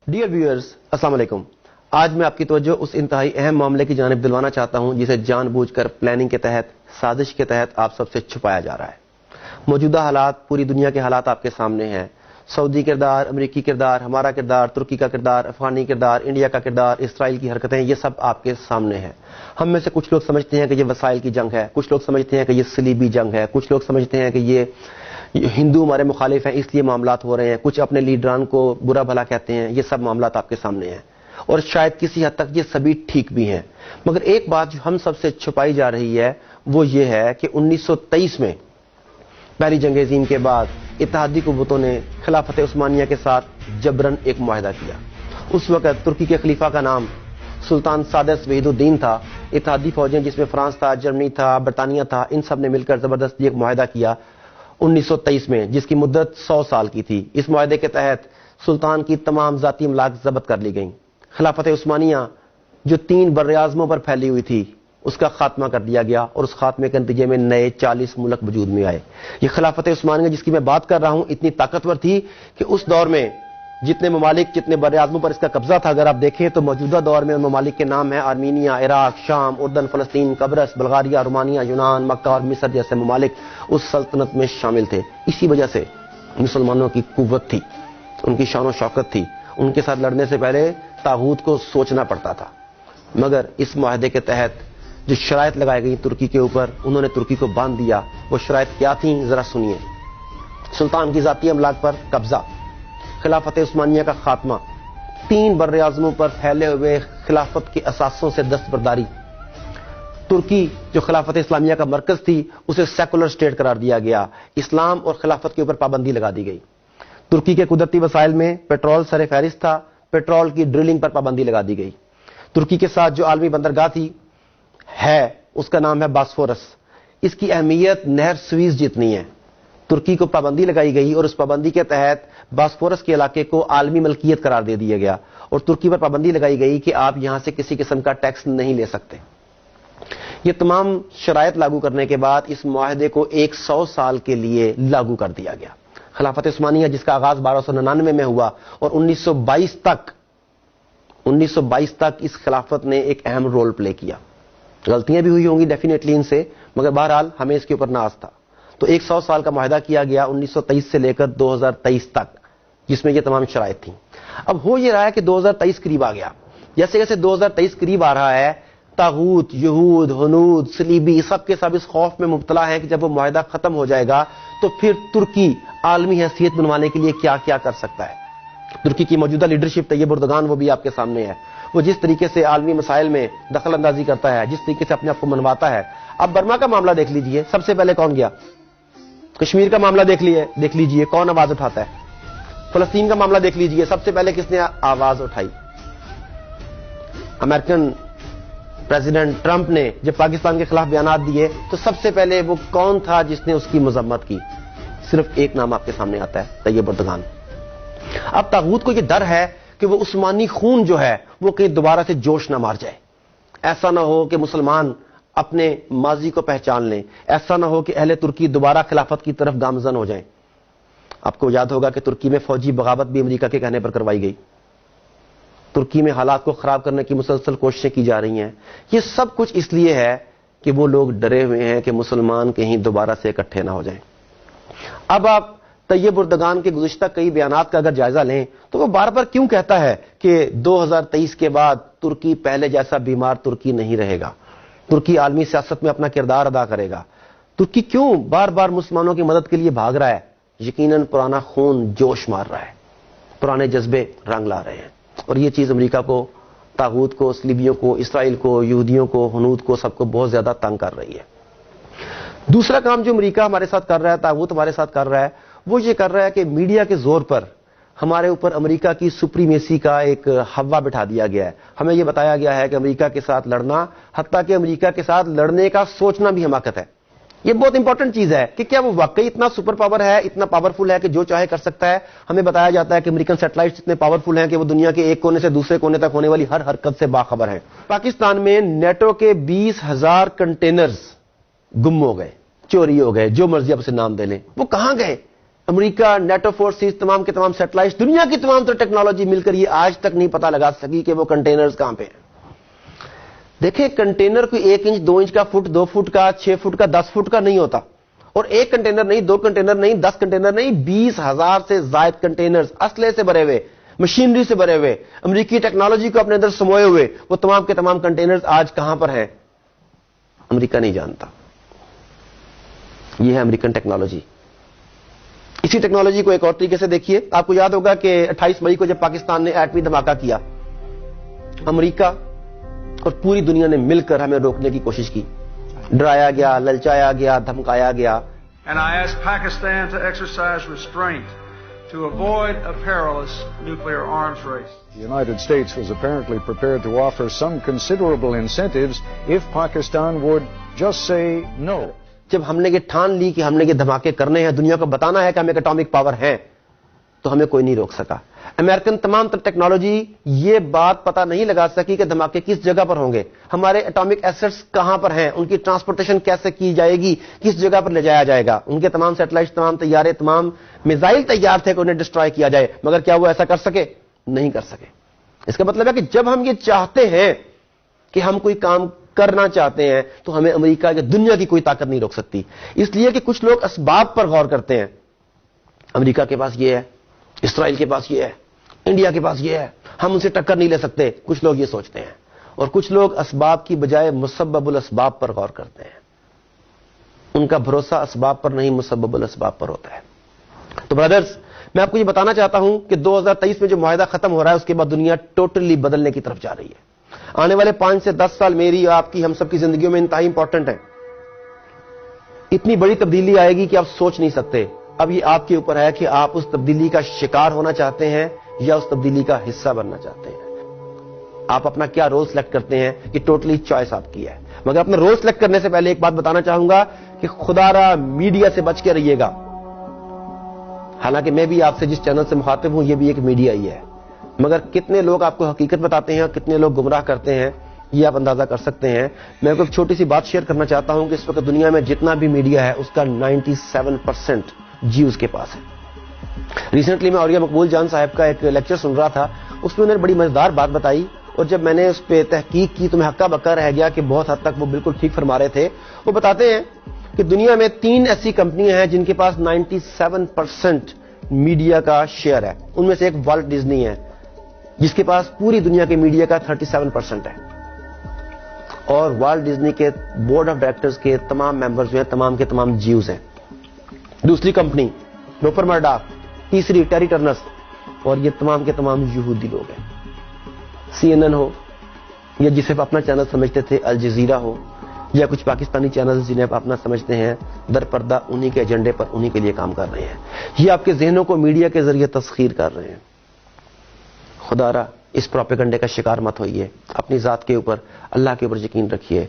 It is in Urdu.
ڈیئر ویورز، السلام علیکم۔ آج میں آپ کی توجہ اس انتہائی اہم معاملے کی جانب دلوانا چاہتا ہوں جسے جان بوجھ کر پلاننگ کے تحت، سازش کے تحت آپ سب سے چھپایا جا رہا ہے۔ موجودہ حالات، پوری دنیا کے حالات آپ کے سامنے ہیں۔ سعودی کردار، امریکی کردار، ہمارا کردار، ترکی کا کردار، افغانی کردار، انڈیا کا کردار، اسرائیل کی حرکتیں، یہ سب آپ کے سامنے ہیں۔ ہم میں سے کچھ لوگ سمجھتے ہیں کہ یہ وسائل کی جنگ ہے، کچھ لوگ سمجھتے ہیں کہ یہ صلیبی جنگ ہے، کچھ لوگ سمجھتے ہیں کہ یہ ہندو ہمارے مخالف ہیں اس لیے معاملات ہو رہے ہیں، کچھ اپنے لیڈران کو برا بھلا کہتے ہیں۔ یہ سب معاملات آپ کے سامنے ہیں اور شاید کسی حد تک یہ سبھی ٹھیک بھی ہیں، مگر ایک بات جو ہم سب سے چھپائی جا رہی ہے وہ یہ ہے کہ 1923 میں پہلی جنگ عظیم کے بعد اتحادی قوتوں نے خلافت عثمانیہ کے ساتھ جبرن ایک معاہدہ کیا۔ اس وقت ترکی کے خلیفہ کا نام سلطان سادس وحید الدین تھا۔ اتحادی فوجیں جس میں فرانس تھا، جرمنی تھا، برطانیہ تھا، ان سب نے مل کر زبردستی ایک معاہدہ کیا 1923 میں، جس کی مدت 100 سال کی تھی۔ اس معاہدے کے تحت سلطان کی تمام ذاتی املاک ضبط کر لی گئیں۔ خلافت عثمانیہ جو 3 براعظموں پر پھیلی ہوئی تھی اس کا خاتمہ کر دیا گیا اور اس خاتمے کے نتیجے میں نئے 40 ملک وجود میں آئے۔ یہ خلافت عثمانیہ جس کی میں بات کر رہا ہوں اتنی طاقتور تھی کہ اس دور میں جتنے ممالک، جتنے براعظموں پر اس کا قبضہ تھا، اگر آپ دیکھیں تو موجودہ دور میں ان ممالک کے نام ہیں آرمینیا، عراق، شام، اردن، فلسطین، قبرص، بلغاریہ، رومانیہ، یونان، مکہ اور مصر جیسے ممالک اس سلطنت میں شامل تھے۔ اسی وجہ سے مسلمانوں کی قوت تھی، ان کی شان و شوکت تھی۔ ان کے ساتھ لڑنے سے پہلے طاغوت کو سوچنا پڑتا تھا، مگر اس معاہدے کے تحت جو شرائط لگائی گئی ترکی کے اوپر، انہوں نے ترکی کو باندھ دیا۔ وہ شرائط کیا تھیں ذرا سنیے۔ سلطان کی ذاتی املاک پر قبضہ، خلافت عثمانیہ کا خاتمہ، 3 براعظموں پر پھیلے ہوئے خلافت کے اثاثوں سے دستبرداری، ترکی جو خلافت اسلامیہ کا مرکز تھی اسے سیکولر سٹیٹ قرار دیا گیا، اسلام اور خلافت کے اوپر پابندی لگا دی گئی۔ ترکی کے قدرتی وسائل میں پیٹرول سر فہرست تھا، پیٹرول کی ڈرلنگ پر پابندی لگا دی گئی۔ ترکی کے ساتھ جو عالمی بندرگاہ تھی ہے اس کا نام ہے باسفورس۔ اس کی اہمیت نہر سویز جتنی ہے۔ ترکی کو پابندی لگائی گئی اور اس پابندی کے تحت باسفورس کے علاقے کو عالمی ملکیت قرار دے دیا گیا اور ترکی پر پابندی لگائی گئی کہ آپ یہاں سے کسی قسم کا ٹیکس نہیں لے سکتے۔ یہ تمام شرائط لاگو کرنے کے بعد اس معاہدے کو 100 سال کے لیے لاگو کر دیا گیا۔ خلافت عثمانیہ جس کا آغاز 1299 میں ہوا اور 1922 تک اس خلافت نے ایک اہم رول پلے کیا۔ غلطیاں بھی ہوئی ہوں گی ڈیفینیٹلی ان سے، مگر بہرحال ہمیں اس کے اوپر ناز تھا۔ تو 100 سال کا معاہدہ کیا گیا 1923 سے لے کر 2023 تک، جس میں یہ تمام شرائط تھیں۔ اب ہو یہ رہا ہے کہ 2023 قریب آ گیا۔ جیسے جیسے 2023 قریب آ رہا ہے، طاغوت، یہود، ہنود، صلیبی سب کے سب اس خوف میں مبتلا ہیں کہ جب وہ معاہدہ ختم ہو جائے گا تو پھر ترکی عالمی حیثیت بنوانے کے لیے کیا کیا کر سکتا ہے۔ ترکی کی موجودہ لیڈرشپ طیب اردگان وہ بھی آپ کے سامنے ہے۔ وہ جس طریقے سے عالمی مسائل میں دخل اندازی کرتا ہے، جس طریقے سے اپنے آپ کو منواتا ہے۔ اب برما کا معاملہ دیکھ لیجئے، سب سے پہلے کون گیا؟ کشمیر کا معاملہ دیکھ لیجئے کون آواز اٹھاتا ہے؟ فلسطین کا معاملہ دیکھ لیجئے، سب سے پہلے کس نے آواز اٹھائی؟ امریکن پریزیڈنٹ ٹرمپ نے جب پاکستان کے خلاف بیانات دیے تو سب سے پہلے وہ کون تھا جس نے اس کی مذمت کی؟ صرف ایک نام آپ کے سامنے آتا ہے، طیب اردگان۔ اب طاغوت کو یہ ڈر ہے کہ وہ عثمانی خون جو ہے وہ کہیں دوبارہ سے جوش نہ مار جائے۔ ایسا نہ ہو کہ مسلمان اپنے ماضی کو پہچان لیں، ایسا نہ ہو کہ اہل ترکی دوبارہ خلافت کی طرف گامزن ہو جائیں۔ آپ کو یاد ہوگا کہ ترکی میں فوجی بغاوت بھی امریکہ کے کہنے پر کروائی گئی۔ ترکی میں حالات کو خراب کرنے کی مسلسل کوششیں کی جا رہی ہیں۔ یہ سب کچھ اس لیے ہے کہ وہ لوگ ڈرے ہوئے ہیں کہ مسلمان کہیں دوبارہ سے اکٹھے نہ ہو جائیں۔ اب آپ طیب اردگان کے گزشتہ کئی بیانات کا اگر جائزہ لیں تو وہ بار بار کیوں کہتا ہے کہ 2023 کے بعد ترکی پہلے جیسا بیمار ترکی نہیں رہے گا، ترکی عالمی سیاست میں اپنا کردار ادا کرے گا؟ ترکی کیوں بار بار مسلمانوں کی مدد کے لیے بھاگ رہا ہے؟ یقیناً پرانا خون جوش مار رہا ہے، پرانے جذبے رنگ لا رہے ہیں، اور یہ چیز امریکہ کو، طاغوت کو، صلیبیوں کو، اسرائیل کو، یہودیوں کو، ہنود کو، سب کو بہت زیادہ تنگ کر رہی ہے۔ دوسرا کام جو امریکہ ہمارے ساتھ کر رہا ہے، طاغوت ہمارے ساتھ کر رہا ہے، وہ یہ کر رہا ہے کہ میڈیا کے زور پر ہمارے اوپر امریکہ کی سپریمیسی کا ایک ہوا بٹھا دیا گیا ہے۔ ہمیں یہ بتایا گیا ہے کہ امریکہ کے ساتھ لڑنا، حتیٰ کہ امریکہ کے ساتھ لڑنے کا سوچنا بھی حماقت ہے۔ یہ بہت امپورٹنٹ چیز ہے کہ کیا وہ واقعی اتنا سپر پاور ہے، اتنا پاورفل ہے کہ جو چاہے کر سکتا ہے؟ ہمیں بتایا جاتا ہے کہ امریکن سیٹلائٹس اتنے پاورفل ہیں کہ وہ دنیا کے ایک کونے سے دوسرے کونے تک ہونے والی ہر حرکت سے باخبر ہیں۔ پاکستان میں نیٹو کے 20,000 کنٹینرز گم ہو گئے، چوری ہو گئے، جو مرضی آپ اسے نام دے لیں۔ وہ کہاں گئے؟ امریکہ، نیٹو فورسز، تمام کے تمام سیٹلائٹ، دنیا کی تمام تو ٹیکنالوجی مل کر یہ آج تک نہیں پتا لگا سکی کہ وہ کنٹینرز کہاں پہ ہیں۔ دیکھیں کنٹینر کوئی 1 انچ 2 انچ کا، فٹ 2 فٹ کا، 6 فٹ کا، 10 فٹ کا نہیں ہوتا، اور 1 کنٹینر نہیں، 2 کنٹینر نہیں، 10 کنٹینر نہیں، 20,000 سے زائد کنٹینرز اسلحے سے بھرے ہوئے، مشینری سے بھرے ہوئے، امریکی ٹیکنالوجی کو اپنے اندر سموئے ہوئے، وہ تمام کے تمام کنٹینرز آج کہاں پر ہیں امریکہ نہیں جانتا۔ یہ ہے امریکن ٹیکنالوجی۔ اسی ٹیکنالوجی کو ایک اور طریقے سے دیکھیے، آپ کو یاد ہوگا کہ 28 مئی کو جب پاکستان نے ایٹمی دھماکہ کیا، امریکہ اور پوری دنیا نے مل کر ہمیں روکنے کی کوشش کی، ڈرایا گیا، للچایا گیا، دھمکایا گیا۔ And I ask Pakistan to exercise restraint to avoid a perilous nuclear arms race. The United States was apparently prepared to offer some considerable incentives if Pakistan would just say no. جب ہم نے یہ ٹھان لی کہ ہم نے یہ دھماکے کرنے ہیں، دنیا کو بتانا ہے کہ ہم ایک اٹامک پاور ہیں، تو ہمیں کوئی نہیں روک سکا۔ امریکن تمام تر ٹیکنالوجی یہ بات پتہ نہیں لگا سکی کہ دھماکے کس جگہ پر ہوں گے، ہمارے اٹامک ایسٹس کہاں پر ہیں، ان کی ٹرانسپورٹیشن کیسے کی جائے گی، کس جگہ پر لے جایا جائے گا۔ ان کے تمام سیٹلائٹ، تمام طیارے، تمام میزائل تیار تھے کہ انہیں ڈسٹرائے کیا جائے، مگر کیا وہ ایسا کر سکے؟ نہیں کر سکے۔ اس کا مطلب ہے کہ جب ہم یہ چاہتے ہیں کہ ہم کوئی کام کرنا چاہتے ہیں تو ہمیں امریکہ یا دنیا کی کوئی طاقت نہیں روک سکتی۔ اس لیے کہ کچھ لوگ اسباب پر غور کرتے ہیں، امریکہ کے پاس یہ ہے، اسرائیل کے پاس یہ ہے، انڈیا کے پاس یہ ہے، ہم ان سے ٹکر نہیں لے سکتے، کچھ لوگ یہ سوچتے ہیں، اور کچھ لوگ اسباب کی بجائے مسبب الاسباب پر غور کرتے ہیں۔ ان کا بھروسہ اسباب پر نہیں، مسبب الاسباب پر ہوتا ہے۔ تو برادرز، میں آپ کو یہ بتانا چاہتا ہوں کہ 2023 میں جو معاہدہ ختم ہو رہا ہے اس کے بعد دنیا ٹوٹلی بدلنے کی طرف جا رہی ہے۔ آنے والے 5 سے 10 سال میری اور آپ کی، ہم سب کی زندگیوں میں انتہائی امپورٹنٹ ہے۔ اتنی بڑی تبدیلی آئے گی کہ آپ سوچ نہیں سکتے۔ اب یہ آپ کے اوپر ہے کہ آپ اس تبدیلی کا شکار ہونا چاہتے ہیں یا اس تبدیلی کا حصہ بننا چاہتے ہیں۔ آپ اپنا کیا رول سلیکٹ کرتے ہیں، یہ ٹوٹلی چوائس آپ کی ہے۔ مگر اپنا رول سلیکٹ کرنے سے پہلے ایک بات بتانا چاہوں گا کہ خدا را میڈیا سے بچ کے رہیے گا۔ حالانکہ میں بھی آپ سے جس چینل سے مخاطب ہوں، یہ بھی ایک میڈیا ہی ہے، مگر کتنے لوگ آپ کو حقیقت بتاتے ہیں اور کتنے لوگ گمراہ کرتے ہیں، یہ آپ اندازہ کر سکتے ہیں۔ میں کو ایک چھوٹی سی بات شیئر کرنا چاہتا ہوں کہ اس وقت دنیا میں جتنا بھی میڈیا ہے اس کا 97% جی اس کے پاس ہے۔ ریسنٹلی میں اولیاء مقبول جان صاحب کا ایک لیکچر سن رہا تھا، اس میں انہوں نے بڑی مزیدار بات بتائی، اور جب میں نے اس پہ تحقیق کی تو میں ہکا بکا رہ گیا کہ بہت حد تک وہ بالکل ٹھیک فرما رہے تھے۔ وہ بتاتے ہیں کہ دنیا میں 3 ایسی کمپنیاں ہیں جن کے پاس 97% میڈیا کا شیئر ہے۔ ان میں سے ایک والٹ ڈزنی ہے جس کے پاس پوری دنیا کے میڈیا کا 37% ہے، اور والٹ ڈزنی کے بورڈ آف ڈائریکٹرز کے تمام ممبرز جو ہیں تمام کے تمام جیوز ہیں۔ دوسری کمپنی روپر مرڈاک، تیسری ٹیری ٹرنرس، اور یہ تمام کے تمام یہودی لوگ ہیں۔ CNN ہو یا جسے آپ اپنا چینل سمجھتے تھے، الجزیرہ ہو یا کچھ پاکستانی چینلز جنہیں آپ اپنا سمجھتے ہیں، در پردہ انہی کے ایجنڈے پر انہی کے لیے کام کر رہے ہیں۔ یہ آپ کے ذہنوں کو میڈیا کے ذریعے تسخیر کر رہے ہیں۔ خدا را اس پروپیگنڈے کا شکار مت ہوئیے، اپنی ذات کے اوپر، اللہ کے اوپر یقین رکھیے۔